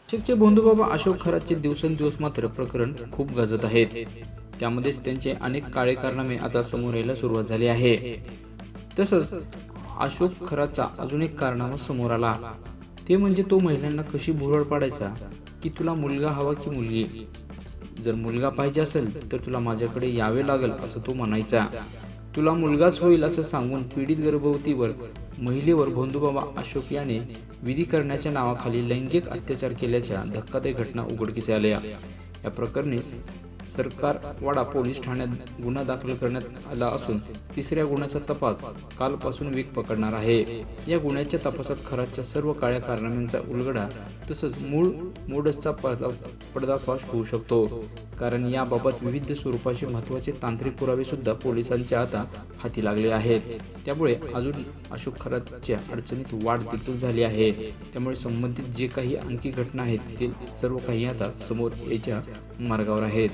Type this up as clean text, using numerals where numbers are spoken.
नाशिकचे भोंदूबाबा अशोक खरातचे दिवसेंदिवस मात्र प्रकरण खूप गाजत आहेत। त्यामध्येच त्यांचे अनेक काळे कारनामे आता समोर यायला सुरुवात झाली आहे। तसंच अशोक खरातचा अजून एक कारनामा समोर आला, ते म्हणजे तो महिलांना कशी भुरळ पाडायचा की तुला मुलगा हवा की मुलगी, जर मुलगा पाहिजे असेल तर तुला माझ्याकडे यावे लागेल असं तो म्हणायचा। तुला मुलगाच होईल असं सांगून पीडित गर्भवतीवर महिलेवर भोंदूबाबा अशोक याने विधी करण्याच्या नावाखाली लैंगिक अत्याचार केल्याच्या धक्कादायक घटना उघडकीस आल्या। या प्रकरणी सरकारवाडा पोलीस ठाण्यात गुन्हा दाखल करण्यात आला असून तिसऱ्या गुन्ह्याचा तपास कालपासून वेग पकडणार आहे। या गुन्ह्याच्या तपासात खरातच्या सर्व काळ्या कारनाम्यांचा उलगडा तसंच मूळ मोडसचा पर्दाफाश होऊ शकतो, कारण याबाबत विविध स्वरूपाचे महत्त्वाचे तांत्रिक पुरावे सुद्धा पोलिसांच्या आता हाती लागले आहेत। त्यामुळे अजून अशोक खरातच्या अडचणीत वाढ देखील झाली आहे। त्यामुळे संबंधित जे काही आणखी घटना आहेत ते सर्व काही आता समोर यायच्या मार्गावर आहेत।